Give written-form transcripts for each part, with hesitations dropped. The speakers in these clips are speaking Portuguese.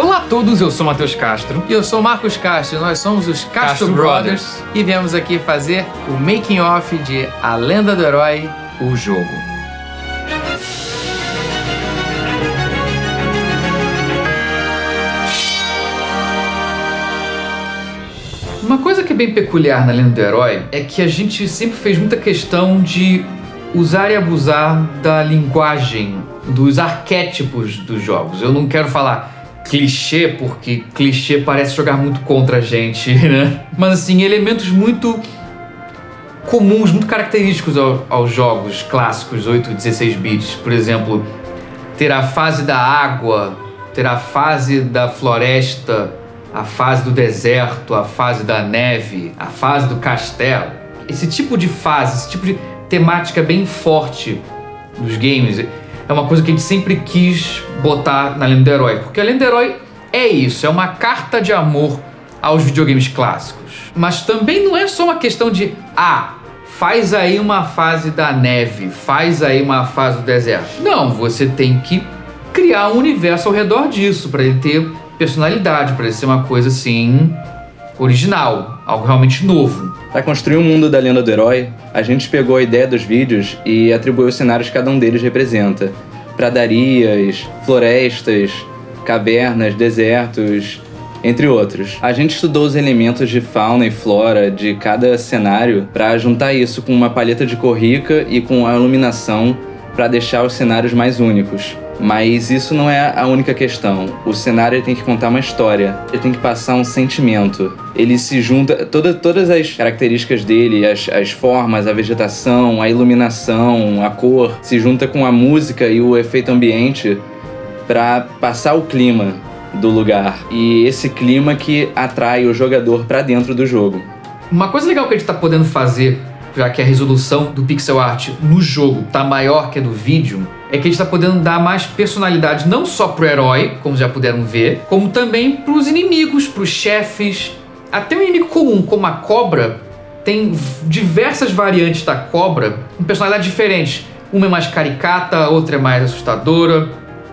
Olá a todos, eu sou Matheus Castro. E eu sou Marcos Castro, nós somos os Castro Brothers e viemos aqui fazer o making of de A Lenda do Herói, o jogo. Uma coisa que é bem peculiar na Lenda do Herói é que a gente sempre fez muita questão de usar e abusar da linguagem, dos arquétipos dos jogos. Eu não quero falar clichê, porque clichê parece jogar muito contra a gente, né? Mas assim, elementos muito comuns, muito característicos aos jogos clássicos 8 e 16 bits. Por exemplo, ter a fase da água, ter a fase da floresta, a fase do deserto, a fase da neve, a fase do castelo. Esse tipo de fase, esse tipo de temática bem forte dos games é uma coisa que a gente sempre quis botar na Lenda do Herói, porque a Lenda do Herói é isso, é uma carta de amor aos videogames clássicos. Mas também não é só uma questão de faz aí uma fase da neve, faz aí uma fase do deserto. Não, você tem que criar um universo ao redor disso, para ele ter personalidade, para ele ser uma coisa assim original, algo realmente novo. Para construir o mundo da Lenda do Herói, a gente pegou a ideia dos vídeos e atribuiu os cenários que cada um deles representa. Pradarias, florestas, cavernas, desertos, entre outros. A gente estudou os elementos de fauna e flora de cada cenário para juntar isso com uma paleta de cor rica e com a iluminação para deixar os cenários mais únicos. Mas isso não é a única questão. O cenário tem que contar uma história, ele tem que passar um sentimento. Ele se junta, todas as características dele, as formas, a vegetação, a iluminação, a cor, se junta com a música e o efeito ambiente para passar o clima do lugar. E esse clima que atrai o jogador para dentro do jogo. Uma coisa legal que a gente está podendo fazer, já que a resolução do pixel art no jogo tá maior que a do vídeo, é que a gente tá podendo dar mais personalidade não só pro herói, como já puderam ver, como também pros inimigos, pros chefes. Até um inimigo comum, como a cobra, tem diversas variantes da cobra com personalidades diferentes. Uma é mais caricata, a outra é mais assustadora,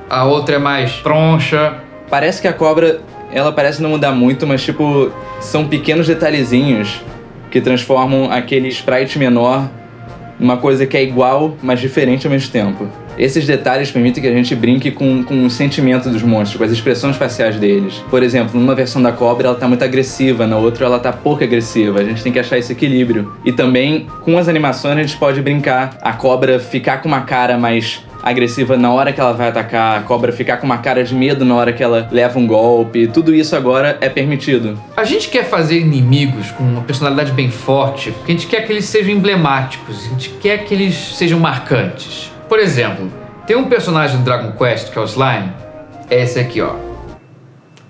a outra é mais troncha. Parece que a cobra, ela parece não mudar muito, mas tipo, são pequenos detalhezinhos que transformam aquele sprite menor numa coisa que é igual, mas diferente ao mesmo tempo. Esses detalhes permitem que a gente brinque com o sentimento dos monstros, com as expressões faciais deles. Por exemplo, numa versão da cobra ela tá muito agressiva, na outra ela tá pouco agressiva. A gente tem que achar esse equilíbrio. E também, com as animações, a gente pode brincar. A cobra ficar com uma cara mais agressiva na hora que ela vai atacar, a cobra ficar com uma cara de medo na hora que ela leva um golpe. Tudo isso agora é permitido. A gente quer fazer inimigos com uma personalidade bem forte, porque a gente quer que eles sejam emblemáticos, a gente quer que eles sejam marcantes. Por exemplo, tem um personagem do Dragon Quest, que é o Slime, é esse aqui, ó.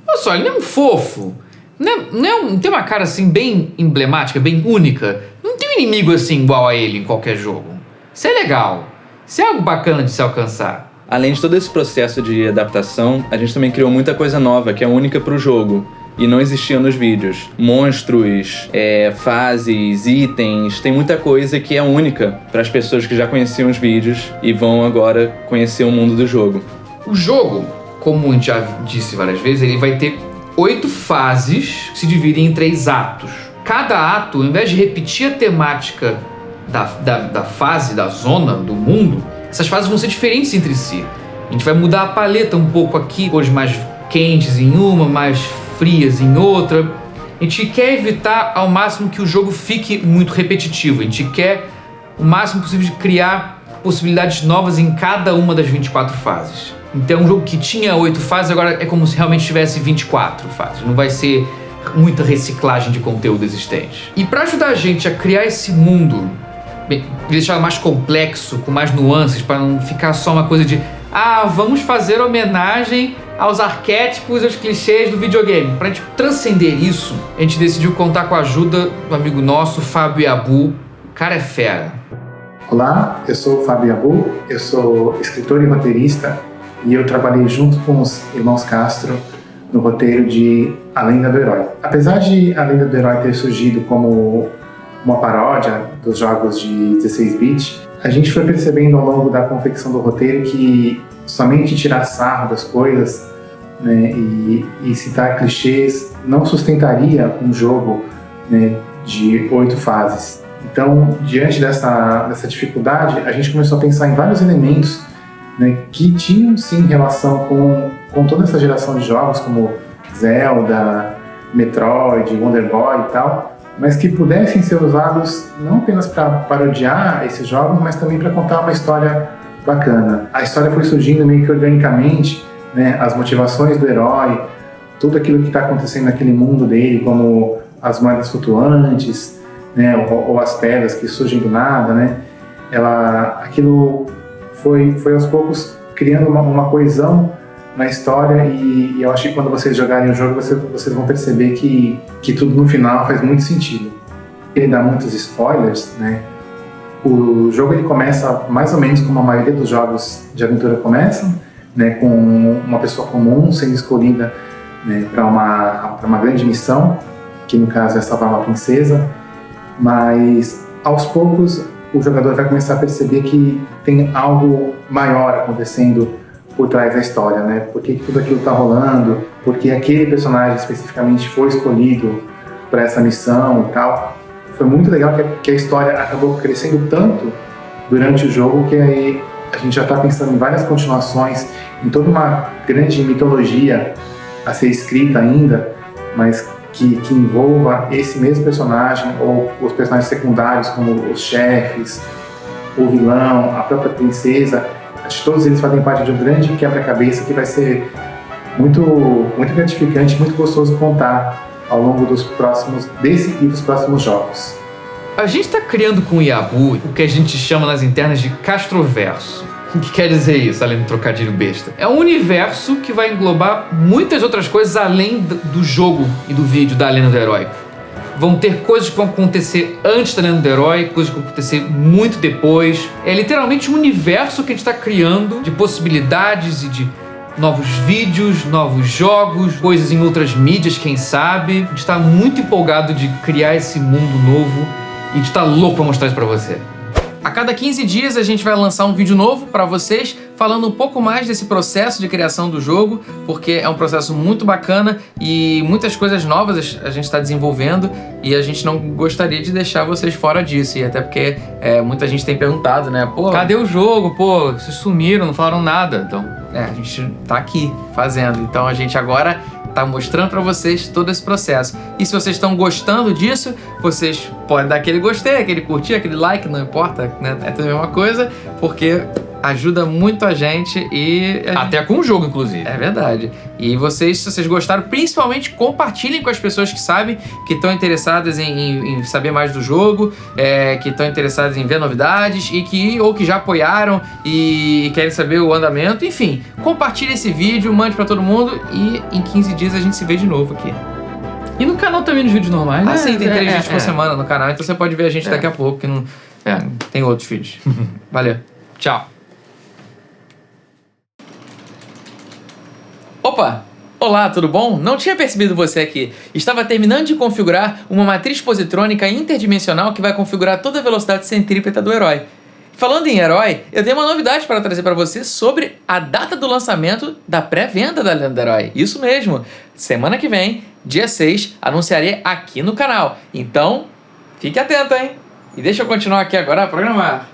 Olha só, ele não é um fofo, não tem uma cara assim bem emblemática, bem única. Não tem um inimigo assim igual a ele em qualquer jogo. Isso é legal, isso é algo bacana de se alcançar. Além de todo esse processo de adaptação, a gente também criou muita coisa nova, que é única pro jogo e não existia nos vídeos. Monstros, fases, itens, tem muita coisa que é única para as pessoas que já conheciam os vídeos e vão agora conhecer o mundo do jogo. O jogo, como a gente já disse várias vezes, ele vai ter 8 fases que se dividem em 3 atos. Cada ato, ao invés de repetir a temática da fase, da zona, do mundo, essas fases vão ser diferentes entre si. A gente vai mudar a paleta um pouco aqui, cores mais quentes em uma, mais frias em outra. A gente quer evitar ao máximo que o jogo fique muito repetitivo. A gente quer o máximo possível de criar possibilidades novas em cada uma das 24 fases. Então um jogo que tinha 8 fases agora é como se realmente tivesse 24 fases. Não vai ser muita reciclagem de conteúdo existente. E para ajudar a gente a criar esse mundo, deixar mais complexo, com mais nuances, para não ficar só uma coisa de vamos fazer homenagem aos arquétipos, aos clichês do videogame. Pra gente transcender isso, a gente decidiu contar com a ajuda do amigo nosso, Fábio Yabu. O cara é fera. Olá, eu sou o Fábio Yabu, eu sou escritor e roteirista e eu trabalhei junto com os irmãos Castro no roteiro de A Lenda do Herói. Apesar de A Lenda do Herói ter surgido como uma paródia dos jogos de 16-bit, a gente foi percebendo ao longo da confecção do roteiro que somente tirar sarro das coisas né, e citar clichês não sustentaria um jogo, né, de 8 fases. Então, diante dessa dificuldade, a gente começou a pensar em vários elementos, né, que tinham sim relação com toda essa geração de jogos, como Zelda, Metroid, Wonder Boy e tal, mas que pudessem ser usados não apenas para parodiar esses jogos, mas também para contar uma história bacana. A história foi surgindo meio que organicamente, né, as motivações do herói, tudo aquilo que está acontecendo naquele mundo dele, como as moedas flutuantes, né, ou as pedras que surgem do nada, né, aquilo foi aos poucos criando uma coesão na história, e eu acho que quando vocês jogarem o jogo, vocês vão perceber que tudo no final faz muito sentido. Ele dá muitos spoilers, né? O jogo ele começa mais ou menos como a maioria dos jogos de aventura começam, né? Com uma pessoa comum sendo escolhida, né, para uma grande missão, que no caso é salvar uma princesa, mas aos poucos o jogador vai começar a perceber que tem algo maior acontecendo por trás da história, né? Por que tudo aquilo está rolando, por que aquele personagem especificamente foi escolhido para essa missão e tal. Foi muito legal que a história acabou crescendo tanto durante o jogo que aí a gente já está pensando em várias continuações, em toda uma grande mitologia a ser escrita ainda, mas que envolva esse mesmo personagem ou os personagens secundários, como os chefes, o vilão, a própria princesa. Acho que todos eles fazem parte de um grande quebra-cabeça que vai ser muito, muito gratificante, muito gostoso contar ao longo desse e dos próximos jogos. A gente está criando com o Yabu o que a gente chama nas internas de Castroverso. O que quer dizer isso, além do trocadilho besta? É um universo que vai englobar muitas outras coisas além do jogo e do vídeo da Lenda do Herói. Vão ter coisas que vão acontecer antes da Lenda do Herói, coisas que vão acontecer muito depois. É literalmente um universo que a gente está criando de possibilidades e de novos vídeos, novos jogos, coisas em outras mídias, quem sabe. A gente está muito empolgado de criar esse mundo novo e a gente está louco para mostrar isso para você. A cada 15 dias a gente vai lançar um vídeo novo para vocês, falando um pouco mais desse processo de criação do jogo, porque é um processo muito bacana e muitas coisas novas a gente está desenvolvendo e a gente não gostaria de deixar vocês fora disso, e até porque muita gente tem perguntado, né? Pô, cadê o jogo? Pô, vocês sumiram, não falaram nada. Então, a gente tá aqui fazendo, então a gente agora tá mostrando para vocês todo esse processo. E se vocês estão gostando disso, vocês podem dar aquele gostei, aquele curtir, aquele like, não importa, né? É tudo a mesma coisa, porque ajuda muito a gente e... até com o jogo, inclusive. É verdade. E vocês, se vocês gostaram, principalmente compartilhem com as pessoas que sabem, que estão interessadas em saber mais do jogo, que estão interessadas em ver novidades ou que já apoiaram e querem saber o andamento. Enfim, compartilhe esse vídeo, mande pra todo mundo e em 15 dias a gente se vê de novo aqui. E no canal também, nos vídeos normais, né? Sim, tem 3 vídeos por semana no canal, então você pode ver a gente daqui a pouco, que não tem outros vídeos. Valeu. Tchau. Opa! Olá, tudo bom? Não tinha percebido você aqui. Estava terminando de configurar uma matriz positrônica interdimensional que vai configurar toda a velocidade centrípeta do herói. Falando em herói, eu tenho uma novidade para trazer para você sobre a data do lançamento da pré-venda da Lenda do Herói. Isso mesmo! Semana que vem, dia 6, anunciarei aqui no canal. Então, fique atento, hein? E deixa eu continuar aqui agora a programar.